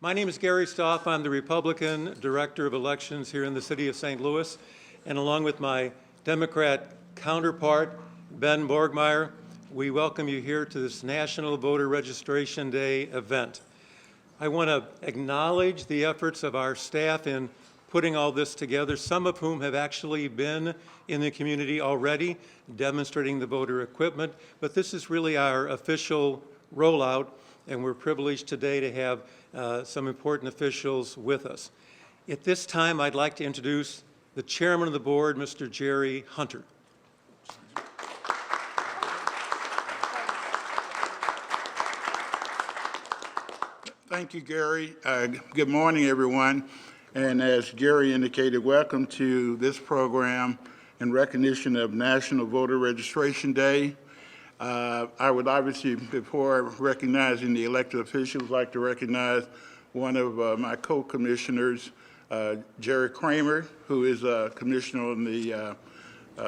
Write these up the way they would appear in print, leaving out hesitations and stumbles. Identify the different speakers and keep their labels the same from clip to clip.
Speaker 1: My name is Gary Stoff. I'm the Republican Director of Elections here in the city of St. Louis. And along with my Democrat counterpart, Ben Borgmeyer, we welcome you here to this National Voter Registration Day event. I want to acknowledge the efforts of our staff in putting all this together, some of whom have actually been in the community already demonstrating the voter equipment, but this is really our official rollout, and we're privileged today to have some important officials with us. At this time, I'd like to introduce the chairman of the board, Mr. Jerry Hunter.
Speaker 2: Thank you, Gary. Good morning, everyone. And as Gary indicated, welcome to this program in recognition of National Voter Registration Day. I would obviously, before recognizing the elected officials, like to recognize one of my co-commissioners, Jerry Kramer, who is a commissioner on the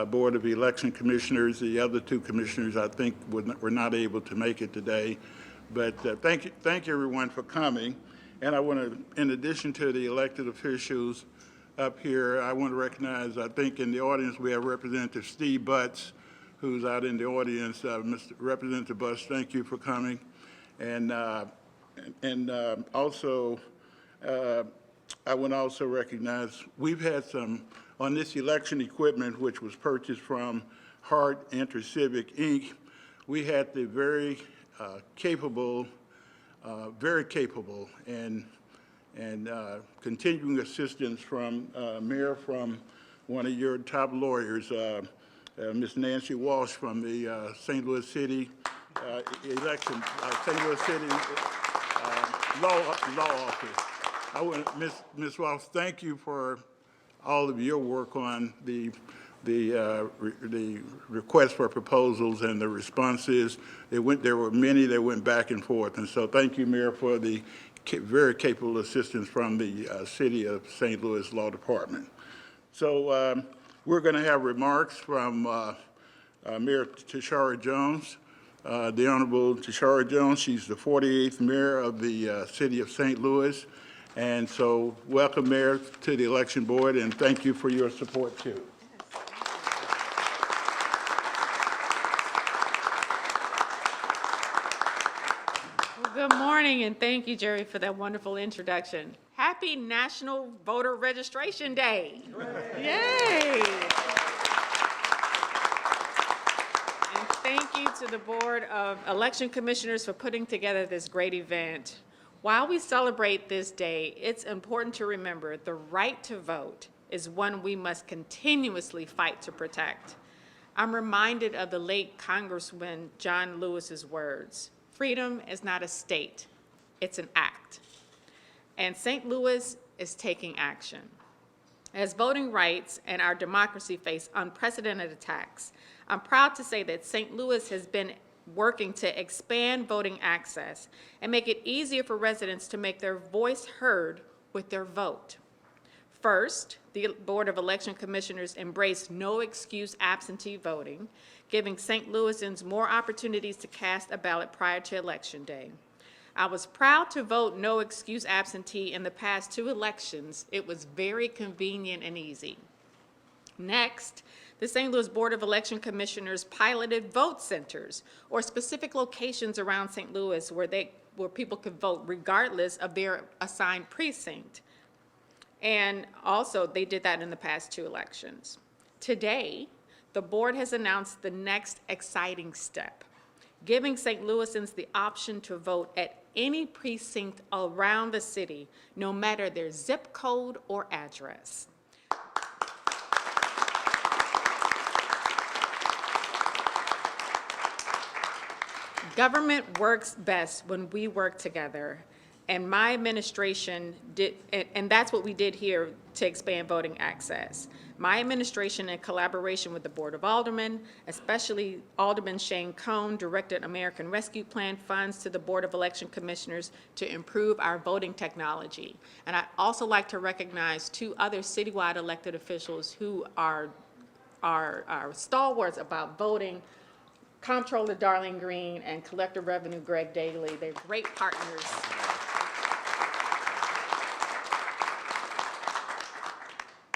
Speaker 2: Board of Election Commissioners. The other two commissioners, I think, were not able to make it today. But thank you everyone for coming. And I want to, in addition to the elected officials up here, I want to recognize, I think in the audience we have Representative Steve Butts, who's out in the audience. Mr. Representative Butts, thank you for coming. And also, I want to also recognize we've had some, on this election equipment, which was purchased from Hart Intercivic Inc., we had the very capable and continuing assistance from Mayor, from one of your top lawyers, Ms. Nancy Walsh from the St. Louis City St. Louis City law office. I want Ms. Walsh, thank you for all of your work on the request for proposals and the responses. There were many that went back and forth, and so thank you, Mayor, for the very capable assistance from the City of St. Louis Law Department. So we're going to have remarks from Mayor Tishaura Jones, the Honorable Tishaura Jones. She's the 48th Mayor of the City of St. Louis. And so welcome, Mayor, to the Election Board, and thank you for your support, too.
Speaker 3: Good morning, and thank you, Jerry, for that wonderful introduction. Happy National Voter Registration Day. Yay! And thank you to the Board of Election Commissioners for putting together this great event. While we celebrate this day, it's important to remember the right to vote is one we must continuously fight to protect. I'm reminded of the late Congressman John Lewis's words. Freedom is not a state, it's an act. And St. Louis is taking action. As voting rights and our democracy face unprecedented attacks, I'm proud to say that St. Louis has been working to expand voting access and make it easier for residents to make their voice heard with their vote. First, the Board of Election Commissioners embraced no-excuse absentee voting, giving St. Louisans more opportunities to cast a ballot prior to Election Day. I was proud to vote no-excuse absentee in the past 2 elections. It was very convenient and easy. Next, the St. Louis Board of Election Commissioners piloted vote centers, or specific locations around St. Louis where people could vote regardless of their assigned precinct. And also, they did that in the past 2 elections. Today, the board has announced the next exciting step, giving St. Louisans the option to vote at any precinct around the city, no matter their zip code or address. Government works best when we work together. And my administration did, and that's what we did here to expand voting access. My administration, in collaboration with the Board of Aldermen, especially Alderman Shane Cohn, directed American Rescue Plan funds to the Board of Election Commissioners to improve our voting technology. And I'd also like to recognize 2 other citywide elected officials who are stalwarts about voting, Comptroller Darlene Green and Collector Revenue Greg Daly. They're great partners.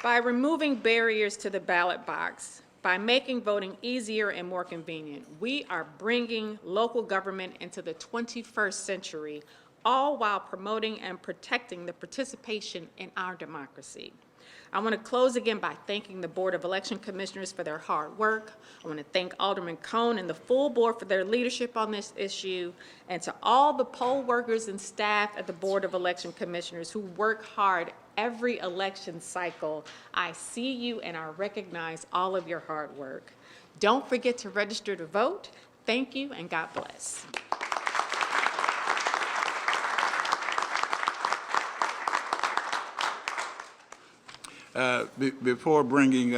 Speaker 3: By removing barriers to the ballot box, by making voting easier and more convenient, we are bringing local government into the 21st century, all while promoting and protecting the participation in our democracy. I want to close again by thanking the Board of Election Commissioners for their hard work. I want to thank Alderman Cone and the full board for their leadership on this issue, and to all the poll workers and staff at the Board of Election Commissioners who work hard every election cycle. I see you and I recognize all of your hard work. Don't forget to register to vote. Thank you and God bless.
Speaker 2: Before bringing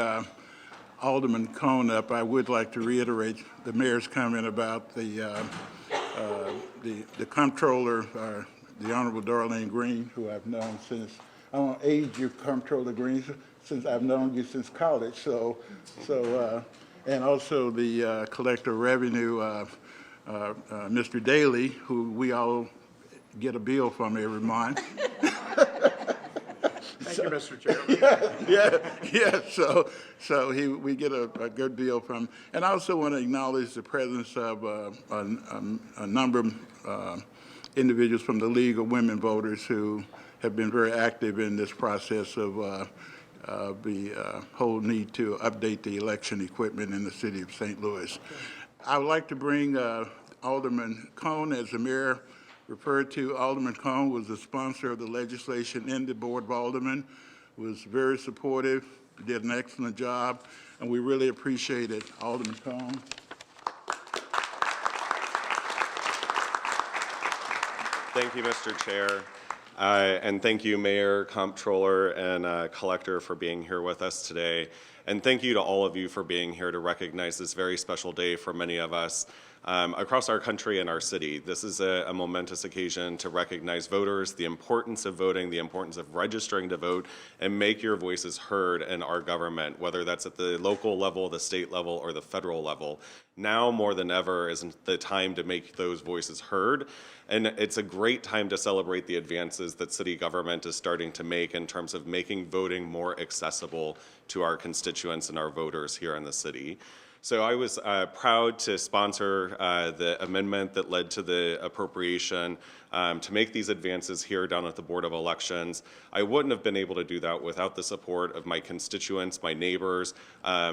Speaker 2: Alderman Cone up, I would like to reiterate the mayor's comment about the comptroller, the Honorable Darlene Green, who I've known since, I won't age you, Comptroller Green, since I've known you since college. And also the Collector of Revenue, Mr. Daly, who we all get a bill from every month.
Speaker 4: Thank you, Mr. Chairman.
Speaker 2: We get a good deal from. And I also want to acknowledge the presence of a number of individuals from the League of Women Voters who have been very active in this process of the whole need to update the election equipment in the city of St. Louis. I would like to bring Alderman Cone, as the mayor referred to. Alderman Cone was the sponsor of the legislation in the Board of Aldermen, was very supportive, did an excellent job, and we really appreciate it. Alderman Cone.
Speaker 5: Thank you, Mr. Chair. And thank you, Mayor, Comptroller, and Collector for being here with us today. And thank you to all of you for being here to recognize this very special day for many of us across our country and our city. This is a momentous occasion to recognize voters, the importance of voting, the importance of registering to vote, and make your voices heard in our government, whether that's at the local level, the state level, or the federal level. Now more than ever is the time to make those voices heard. And it's a great time to celebrate the advances that city government is starting to make in terms of making voting more accessible to our constituents and our voters here in the city. So I was proud to sponsor the amendment that led to the appropriation to make these advances here down at the Board of Elections. I wouldn't have been able to do that without the support of my constituents, my neighbors,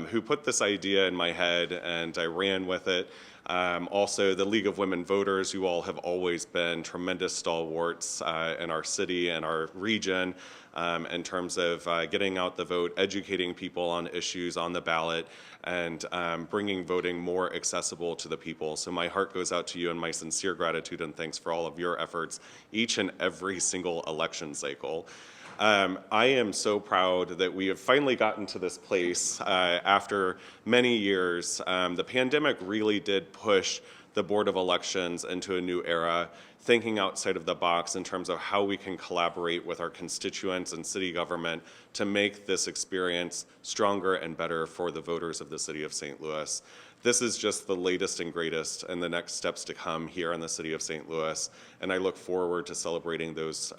Speaker 5: who put this idea in my head, and I ran with it. Also, the League of Women Voters, you all have always been tremendous stalwarts in our city and our region in terms of getting out the vote, educating people on issues on the ballot, and bringing voting more accessible to the people. So my heart goes out to you and my sincere gratitude and thanks for all of your efforts each and every single election cycle. I am so proud that we have finally gotten to this place after many years. The pandemic really did push the Board of Elections into a new era, thinking outside of the box in terms of how we can collaborate with our constituents and city government to make this experience stronger and better for the voters of the city of St. Louis. This is just the latest and greatest and the next steps to come here in the city of St. Louis, and I look forward to celebrating those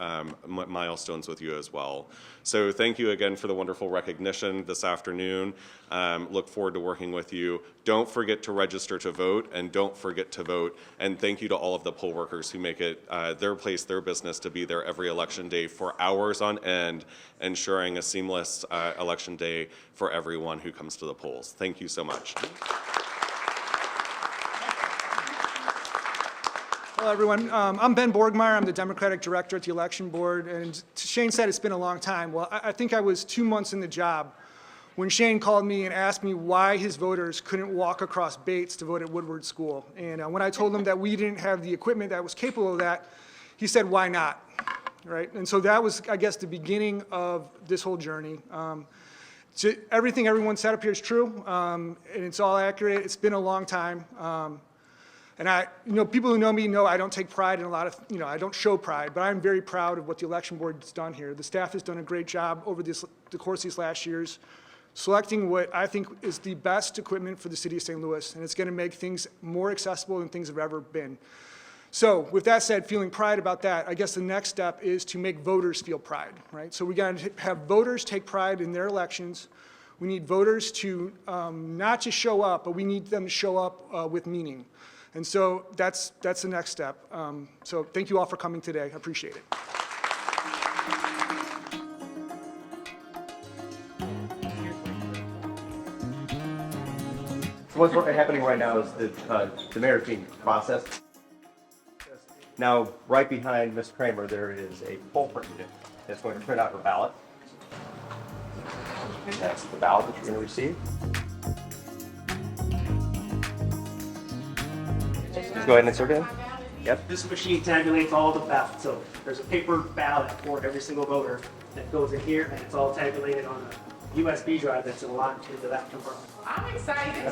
Speaker 5: milestones with you as well. So thank you again for the wonderful recognition this afternoon. Look forward to working with you. Don't forget to register to vote, and don't forget to vote. And thank you to all of the poll workers who make it their place, their business to be there every election day for hours on end, ensuring a seamless election day for everyone who comes to the polls. Thank you so much.
Speaker 6: Hello, everyone. I'm Ben Borgmeyer. I'm the Democratic Director at the Election Board. And Shane said it's been a long time. Well, I think I was 2 months in the job when Shane called me and asked me why his voters couldn't walk across Bates to vote at Woodward School. And when I told him that we didn't have the equipment that was capable of that, he said, why not? Right? And so that was, I guess, the beginning of this whole journey. Everything everyone said up here is true, and it's all accurate. It's been a long time. And people who know me know I don't take pride in a lot of, I don't show pride, but I'm very proud of what the election board has done here. The staff has done a great job over the course of these last years, selecting what I think is the best equipment for the city of St. Louis, and it's going to make things more accessible than things have ever been. So with that said, feeling pride about that, I guess the next step is to make voters feel pride, right? So we got to have voters take pride in their elections. We need voters to not just show up, but we need them to show up with meaning. And so that's the next step. So thank you all for coming today. I appreciate it.
Speaker 7: So what's happening right now is the mayor is being processed. Now, right behind Ms. Kramer, there is a poll print unit that's going to print out her ballot. And that's the ballot that you're going to receive. Just go ahead and insert it in. Yep.
Speaker 8: This machine tabulates all the ballots. So there's a paper ballot for every single voter that goes in here, and it's all tabulated on a USB drive that's locked into that compartment.
Speaker 3: I'm excited.